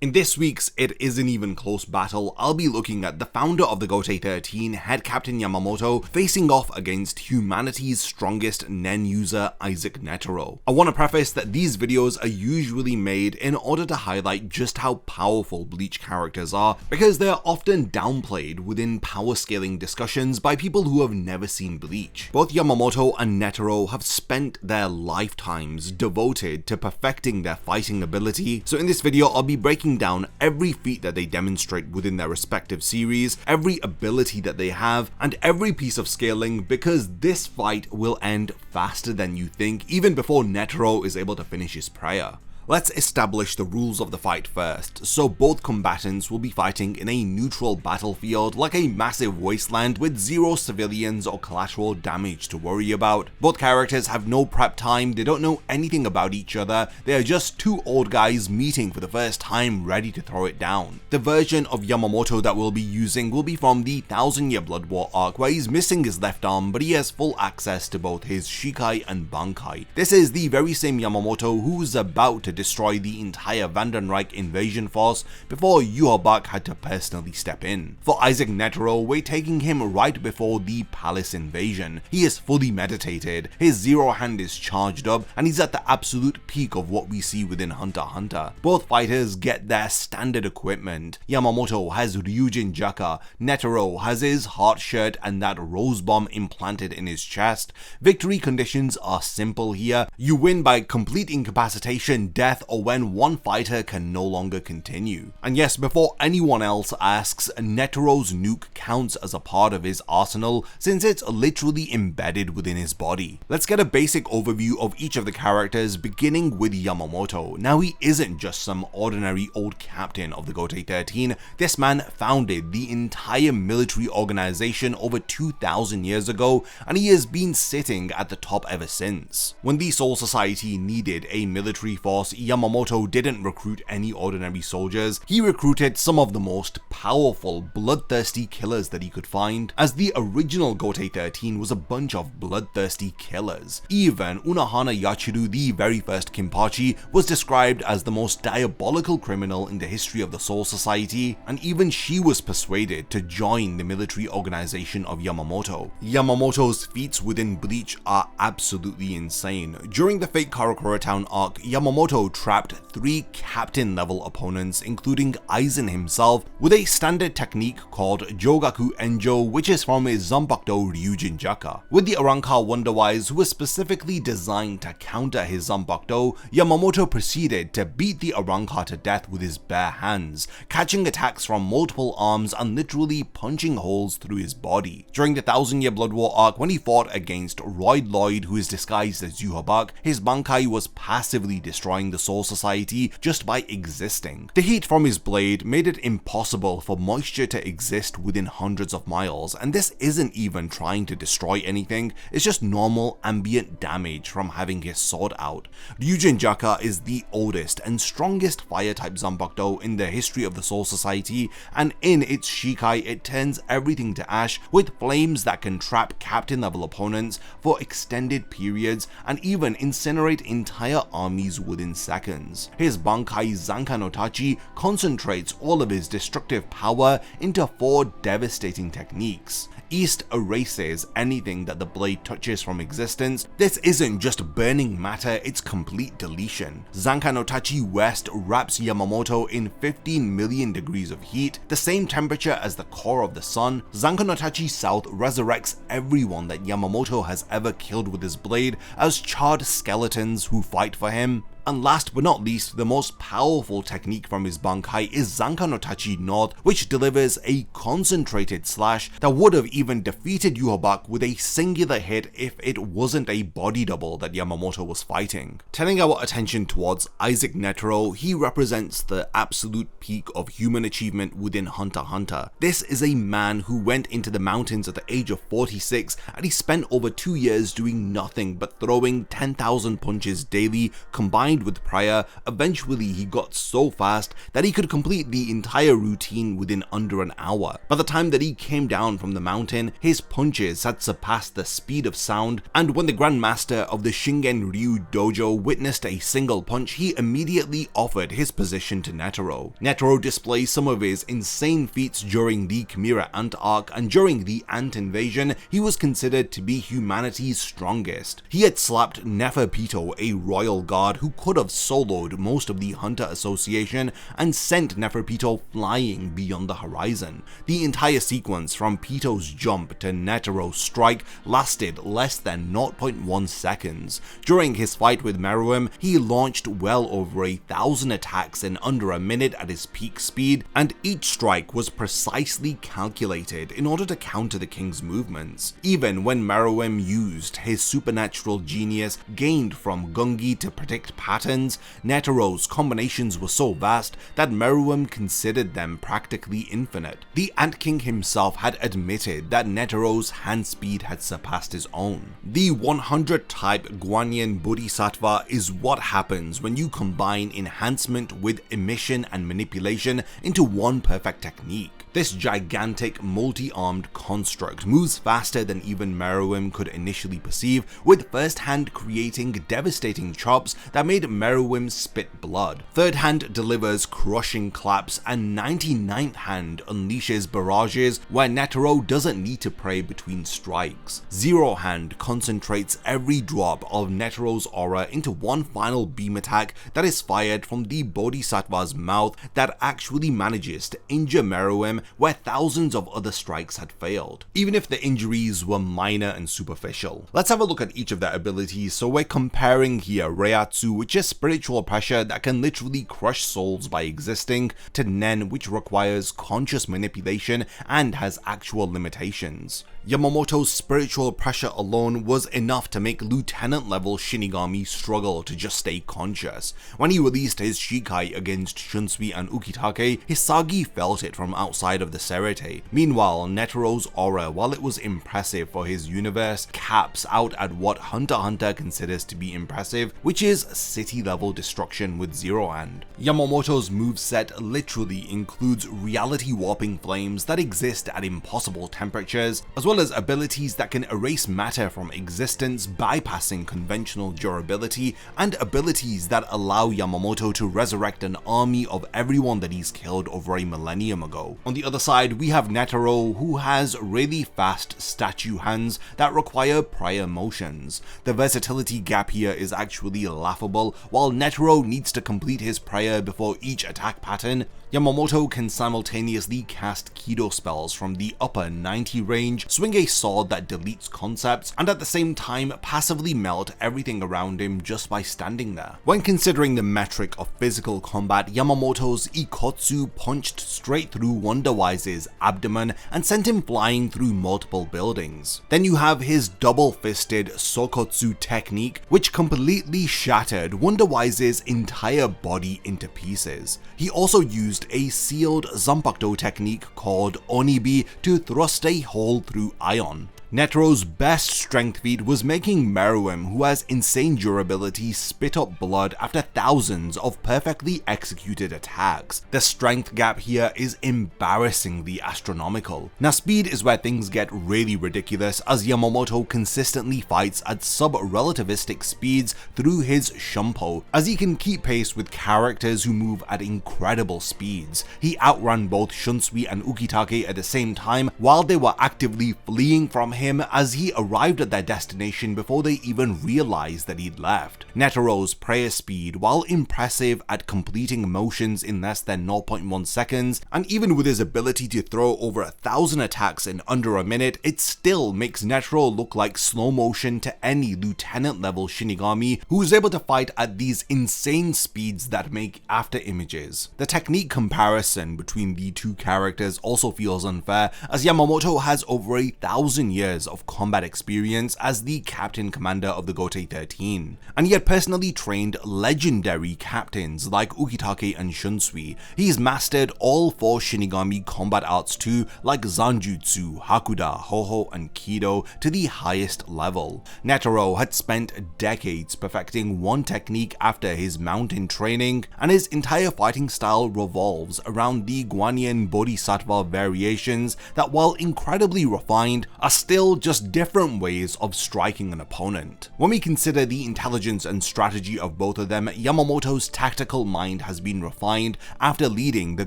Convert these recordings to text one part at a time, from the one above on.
In this week's It Isn't Even Close battle, I'll be looking at the founder of the Gotei 13, Head Captain Yamamoto, facing off against humanity's strongest nen user, Isaac Netero. I want to preface that these videos are usually made in order to highlight just how powerful Bleach characters are, because they are often downplayed within power scaling discussions by people who have never seen Bleach. Both Yamamoto and Netero have spent their lifetimes devoted to perfecting their fighting ability, so in this video I'll be breaking down every feat that they demonstrate within their respective series, every ability that they have, and every piece of scaling, because this fight will end faster than you think, even before Netero is able to finish his prayer. Let's establish the rules of the fight first. So both combatants will be fighting in a neutral battlefield, like a massive wasteland with zero civilians or collateral damage to worry about. Both characters have no prep time, they don't know anything about each other, they are just two old guys meeting for the first time ready to throw it down. The version of Yamamoto that we'll be using will be from the 1000-Year Blood War arc, where he's missing his left arm but he has full access to both his Shikai and Bankai. This is the very same Yamamoto who's about to destroy the entire Vandenreich invasion force before Yhwach had to personally step in. For Isaac Netero, we're taking him right before the palace invasion. He is fully meditated, his zero hand is charged up, and he's at the absolute peak of what we see within Hunter x Hunter. Both fighters get their standard equipment. Yamamoto has Ryujin Jaka, Netero has his heart shirt and that rose bomb implanted in his chest. Victory conditions are simple here. You win by complete incapacitation, death, or when one fighter can no longer continue. And yes, before anyone else asks, Netero's nuke counts as a part of his arsenal since it's literally embedded within his body. Let's get a basic overview of each of the characters, beginning with Yamamoto. Now, he isn't just some ordinary old captain of the Gotei 13, this man founded the entire military organization over 2000 years ago, and he has been sitting at the top ever since. When the Soul Society needed a military force, Yamamoto didn't recruit any ordinary soldiers, he recruited some of the most powerful, bloodthirsty killers that he could find, as the original Gotei 13 was a bunch of bloodthirsty killers. Even Unohana Yachiru, the very first Kinpachi, was described as the most diabolical criminal in the history of the Soul Society, and even she was persuaded to join the military organization of Yamamoto. Yamamoto's feats within Bleach are absolutely insane. During the Fate Karakura Town arc, Yamamoto trapped 3 captain level opponents, including Aizen himself, with a standard technique called Jogaku Enjo, which is from his Zanpakuto Ryujin Jaka. With the Arrancar Wonderwise, who was specifically designed to counter his Zanpakuto, Yamamoto proceeded to beat the Arrancar to death with his bare hands, catching attacks from multiple arms and literally punching holes through his body. During the 1000-Year Blood War arc, when he fought against Royd Lloyd, who is disguised as Yhwach, his Bankai was passively destroying the Soul Society just by existing. The heat from his blade made it impossible for moisture to exist within hundreds of miles, and this isn't even trying to destroy anything, it's just normal ambient damage from having his sword out. Ryujin Jaka is the oldest and strongest fire-type Zanpakuto in the history of the Soul Society, and in its Shikai it turns everything to ash with flames that can trap captain-level opponents for extended periods and even incinerate entire armies within seconds. His Bankai Zanka no Tachi concentrates all of his destructive power into 4 devastating techniques. East erases anything that the blade touches from existence. This isn't just burning matter, it's complete deletion. Zanka no Tachi West wraps Yamamoto in 15 million degrees of heat, the same temperature as the core of the sun. Zanka no Tachi South resurrects everyone that Yamamoto has ever killed with his blade as charred skeletons who fight for him. And last but not least, the most powerful technique from his Bankai is Zanka no Tachi North, which delivers a concentrated slash that would have even defeated Yhwach with a singular hit if it wasn't a body double that Yamamoto was fighting. Turning our attention towards Isaac Netero, he represents the absolute peak of human achievement within Hunter x Hunter. This is a man who went into the mountains at the age of 46, and he spent over 2 years doing nothing but throwing 10,000 punches daily, combined combined with prior, eventually he got so fast that he could complete the entire routine within under an hour. By the time that he came down from the mountain, his punches had surpassed the speed of sound, and when the Grandmaster of the Shingen-ryu dojo witnessed a single punch, he immediately offered his position to Netero. Netero displays some of his insane feats during the Chimera Ant arc, and during the Ant invasion, he was considered to be humanity's strongest. He had slapped Neferpito, a royal guard who could have soloed most of the Hunter Association, and sent Neferpito flying beyond the horizon. The entire sequence from Pito's jump to Netero's strike lasted less than 0.1 seconds. During his fight with Meruem, he launched well over 1,000 attacks in under a minute at his peak speed, and each strike was precisely calculated in order to counter the king's movements. Even when Meruem used his supernatural genius gained from Gungi to predict patterns, Netero's combinations were so vast that Meruem considered them practically infinite. The Ant King himself had admitted that Netero's hand speed had surpassed his own. The 100 type Guanyin Bodhisattva is what happens when you combine enhancement with emission and manipulation into one perfect technique. This gigantic, multi-armed construct moves faster than even Meruem could initially perceive, with first hand creating devastating chops that made Meruem spit blood. Third hand delivers crushing claps, and 99th hand unleashes barrages where Netero doesn't need to pray between strikes. Zero hand concentrates every drop of Netero's aura into one final beam attack that is fired from the Bodhisattva's mouth that actually manages to injure Meruem where thousands of other strikes had failed, even if the injuries were minor and superficial. Let's have a look at each of their abilities. So we're comparing here Reiatsu, which is spiritual pressure that can literally crush souls by existing, to Nen, which requires conscious manipulation and has actual limitations. Yamamoto's spiritual pressure alone was enough to make lieutenant level Shinigami struggle to just stay conscious. When he released his Shikai against Shunsui and Ukitake, Hisagi felt it from outside of the Serete. Meanwhile, Netero's aura, while it was impressive for his universe, caps out at what Hunter x Hunter considers to be impressive, which is city level destruction with Zero Hand. Yamamoto's moveset literally includes reality warping flames that exist at impossible temperatures, as well as abilities that can erase matter from existence, bypassing conventional durability, and abilities that allow Yamamoto to resurrect an army of everyone that he's killed over a millennium ago. On the other side, we have Netero, who has really fast statue hands that require prior motions. The versatility gap here is actually laughable. While Netero needs to complete his prior before each attack pattern, Yamamoto can simultaneously cast Kido spells from the upper 90 range, swing a sword that deletes concepts, and at the same time passively melt everything around him just by standing there. When considering the metric of physical combat, Yamamoto's Ikotsu punched straight through Wonder Wise's abdomen and sent him flying through multiple buildings. Then you have his double-fisted Sokotsu technique, which completely shattered Wonder Wise's entire body into pieces. He also used a sealed Zanpakuto technique called Onibi to thrust a hole through iron. Netero's best strength feat was making Meruem, who has insane durability, spit up blood after thousands of perfectly executed attacks. The strength gap here is embarrassingly astronomical. Now speed is where things get really ridiculous, as Yamamoto consistently fights at sub-relativistic speeds through his Shumpo, as he can keep pace with characters who move at incredible speeds. He outran both Shunsui and Ukitake at the same time while they were actively fleeing from him, as he arrived at their destination before they even realized that he'd left. Netero's prayer speed, while impressive at completing motions in less than 0.1 seconds, and even with his ability to throw over 1,000 attacks in under a minute, it still makes Netero look like slow motion to any lieutenant level Shinigami who is able to fight at these insane speeds that make after images. The technique comparison between the two characters also feels unfair, as Yamamoto has over 1,000 years years of combat experience as the captain commander of the Gotei 13, and he had personally trained legendary captains like Ukitake and Shunsui. He's mastered all 4 Shinigami combat arts too, like Zanjutsu, Hakuda, Hoho, and Kido to the highest level. Netero had spent decades perfecting one technique after his mountain training, and his entire fighting style revolves around the Guanyin Bodhisattva variations that, while incredibly refined, are still just different ways of striking an opponent. When we consider the intelligence and strategy of both of them, Yamamoto's tactical mind has been refined after leading the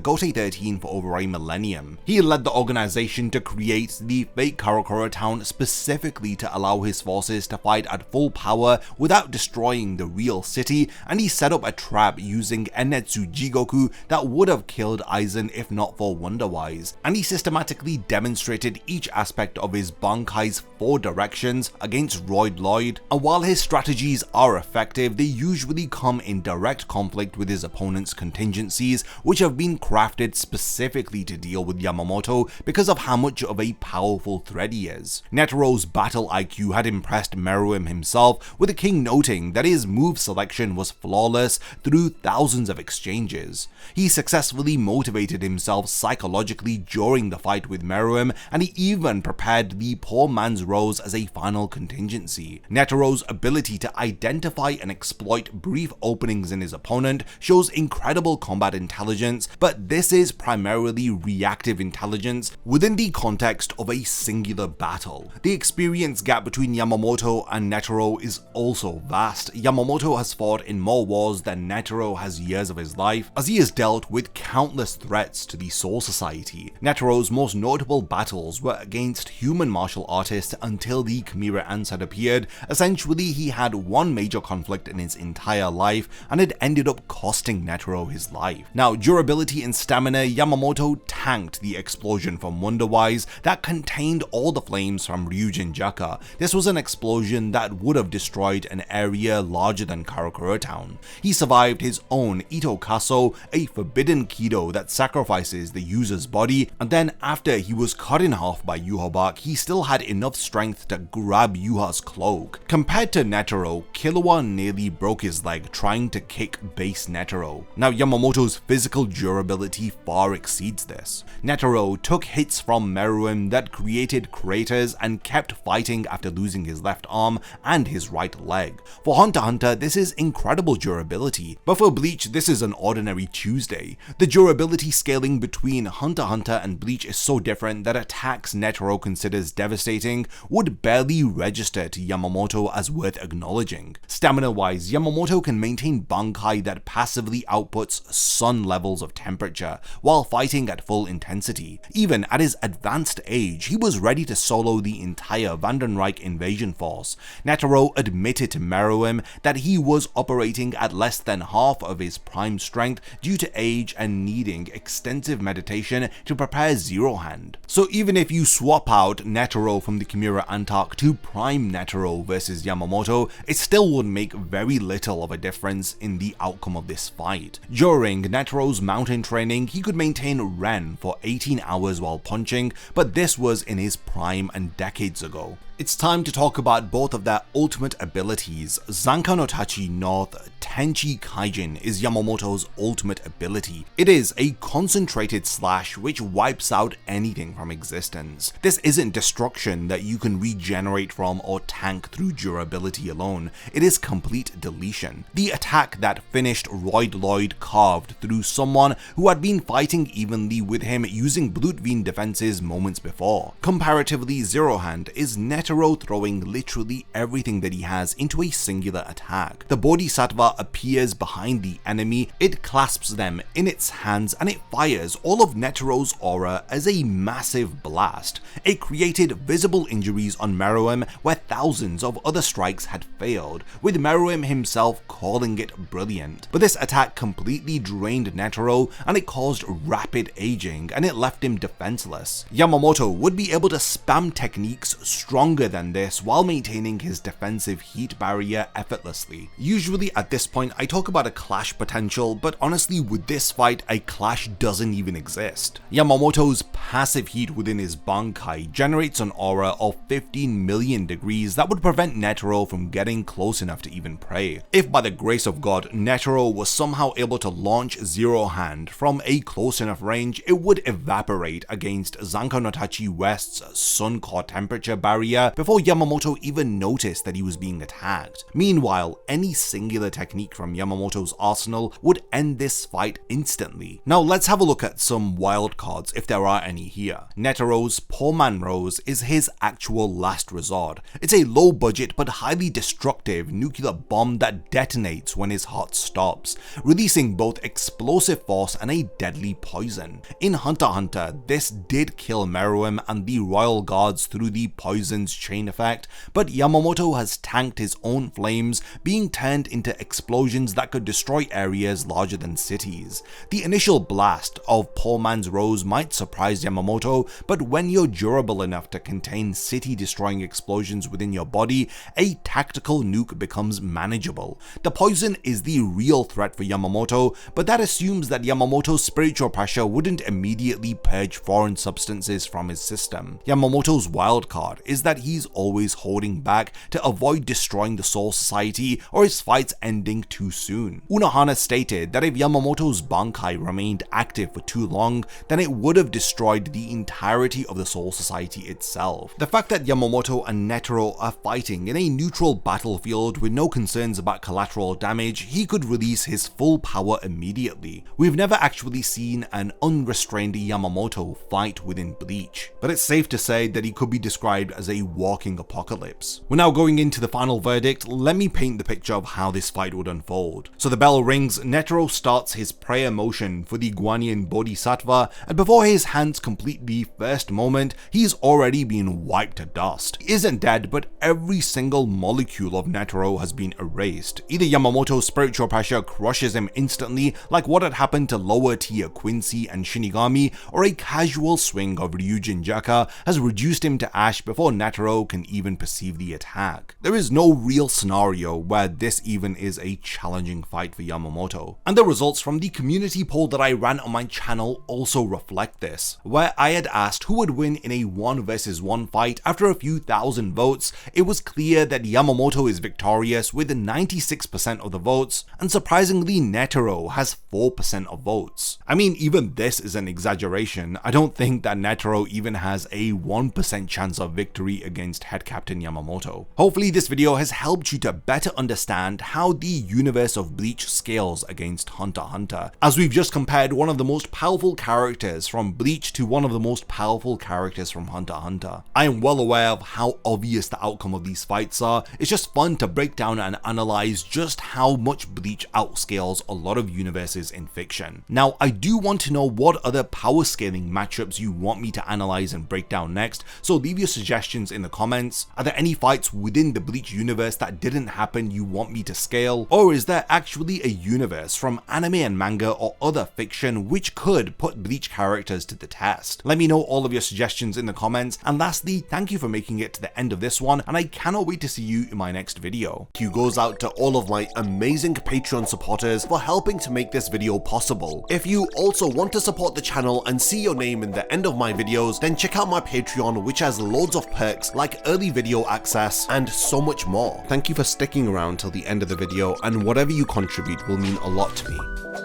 Gotei 13 for over a millennium. He led the organization to create the fake Karakura town specifically to allow his forces to fight at full power without destroying the real city, and he set up a trap using Ennetsu Jigoku that would have killed Aizen if not for Wonderwise, and he systematically demonstrated each aspect of his Bankai's 4 directions against Royd Lloyd, and while his strategies are effective, they usually come in direct conflict with his opponent's contingencies, which have been crafted specifically to deal with Yamamoto because of how much of a powerful threat he is. Netero's battle IQ had impressed Meruem himself, with the king noting that his move selection was flawless through thousands of exchanges. He successfully motivated himself psychologically during the fight with Meruem, and he even prepared the poor man's rose as a final contingency. Netero's ability to identify and exploit brief openings in his opponent shows incredible combat intelligence, but this is primarily reactive intelligence within the context of a singular battle. The experience gap between Yamamoto and Netero is also vast. Yamamoto has fought in more wars than Netero has years of his life, as he has dealt with countless threats to the Soul Society. Netero's most notable battles were against human martial artists until the Chimera Ants had appeared. Essentially, he had one major conflict in his entire life, and it ended up costing Netero his life. Now, durability and stamina, Yamamoto tanked the explosion from Wonderwise that contained all the flames from Ryujin Jaka. This was an explosion that would have destroyed an area larger than Karakura Town. He survived his own Ito Kaso, a forbidden Kido that sacrifices the user's body, and then after he was cut in half by Yuha Bark, he still had enough strength to grab Yuha's cloak. Compared to Netero, Killua nearly broke his leg trying to kick base Netero. Now, Yamamoto's physical durability far exceeds this. Netero took hits from Meruem that created craters and kept fighting after losing his left arm and his right leg. For Hunter x Hunter, this is incredible durability, but for Bleach, this is an ordinary Tuesday. The durability scaling between Hunter x Hunter and Bleach is so different that attacks Netero considers devastating would barely register to Yamamoto as worth acknowledging. Stamina-wise, Yamamoto can maintain Bankai that passively outputs sun levels of temperature while fighting at full intensity. Even at his advanced age, he was ready to solo the entire Vandenreich invasion force. Netero admitted to Meruem that he was operating at less than half of his prime strength due to age and needing extensive meditation to prepare Zero Hand. So even if you swap out Netero from the Chimera Ant arc to Prime Netero versus Yamamoto, it still would make very little of a difference in the outcome of this fight. During Netero's mountain training, he could maintain Ren for 18 hours while punching, but this was in his prime and decades ago. It's time to talk about both of their ultimate abilities. Zanka no Tachi North Tenchi Kaijin is Yamamoto's ultimate ability. It is a concentrated slash which wipes out anything from existence. This isn't destruction that you can regenerate from or tank through durability alone. It is complete deletion. The attack that finished Royd Lloyd carved through someone who had been fighting evenly with him using Blutveen defenses moments before. Comparatively, Zero Hand is Netero throwing literally everything that he has into a singular attack. The Bodhisattva appears behind the enemy, it clasps them in its hands, and it fires all of Netero's aura as a massive blast. It created visible injuries on Meruem where thousands of other strikes had failed, with Meruem himself calling it brilliant. But this attack completely drained Netero, and it caused rapid aging, and it left him defenseless. Yamamoto would be able to spam techniques stronger stronger than this while maintaining his defensive heat barrier effortlessly. Usually at this point I talk about a clash potential, but honestly with this fight a clash doesn't even exist. Yamamoto's passive heat within his Bankai generates an aura of 15 million degrees that would prevent Netero from getting close enough to even pray. If by the grace of God Netero was somehow able to launch Zero Hand from a close enough range, it would evaporate against Zanko no Tachi West's Sun Core temperature barrier before Yamamoto even noticed that he was being attacked. Meanwhile, any singular technique from Yamamoto's arsenal would end this fight instantly. Now let's have a look at some wild cards if there are any here. Netero's Poor Man Rose is his actual last resort. It's a low budget but highly destructive nuclear bomb that detonates when his heart stops, releasing both explosive force and a deadly poison. In Hunter x Hunter, this did kill Meruem and the royal guards through the poison's chain effect, but Yamamoto has tanked his own flames, being turned into explosions that could destroy areas larger than cities. The initial blast of Poor Man's Rose might surprise Yamamoto, but when you're durable enough to contain city-destroying explosions within your body, a tactical nuke becomes manageable. The poison is the real threat for Yamamoto, but that assumes that Yamamoto's spiritual pressure wouldn't immediately purge foreign substances from his system. Yamamoto's wildcard is that he's always holding back to avoid destroying the Soul Society or his fights ending too soon. Unohana stated that if Yamamoto's Bankai remained active for too long, then it would have destroyed the entirety of the Soul Society itself. The fact that Yamamoto and Netero are fighting in a neutral battlefield with no concerns about collateral damage, he could release his full power immediately. We've never actually seen an unrestrained Yamamoto fight within Bleach, but it's safe to say that he could be described as a walking apocalypse. We're now going into the final verdict. Let me paint the picture of how this fight would unfold. So the bell rings, Netero starts his prayer motion for the Guanyin Bodhisattva, and before his hands complete the first moment, he's already been wiped to dust. He isn't dead, but every single molecule of Netero has been erased. Either Yamamoto's spiritual pressure crushes him instantly, like what had happened to lower tier Quincy and Shinigami, or a casual swing of Ryujin Jaka has reduced him to ash before Netero can even perceive the attack. There is no real scenario where this even is a challenging fight for Yamamoto, and the results from the community poll that I ran on my channel also reflect this, where I had asked who would win in a 1 vs 1 fight. After a few thousand votes, it was clear that Yamamoto is victorious with 96% of the votes, and surprisingly Netero has 4% of votes. I mean, even this is an exaggeration. I don't think that Netero even has a 1% chance of victory against Head Captain Yamamoto. Hopefully this video has helped you to better understand how the universe of Bleach scales against Hunter x Hunter, as we've just compared one of the most powerful characters from Bleach to one of the most powerful characters from Hunter x Hunter. I am well aware of how obvious the outcome of these fights are. It's just fun to break down and analyze just how much Bleach outscales a lot of universes in fiction. Now, I do want to know what other power scaling matchups you want me to analyze and break down next, so leave your suggestions in the comments. Are there any fights within the Bleach universe that didn't happen you want me to scale? Or is there actually a universe from anime and manga or other fiction which could put Bleach characters to the test? Let me know all of your suggestions in the comments, and lastly, thank you for making it to the end of this one, and I cannot wait to see you in my next video. Thank you goes out to all of my amazing Patreon supporters for helping to make this video possible. If you also want to support the channel and see your name in the end of my videos, then check out my Patreon, which has loads of perks like early video access and so much more. Thank you for sticking around till the end of the video, and whatever you contribute will mean a lot to me.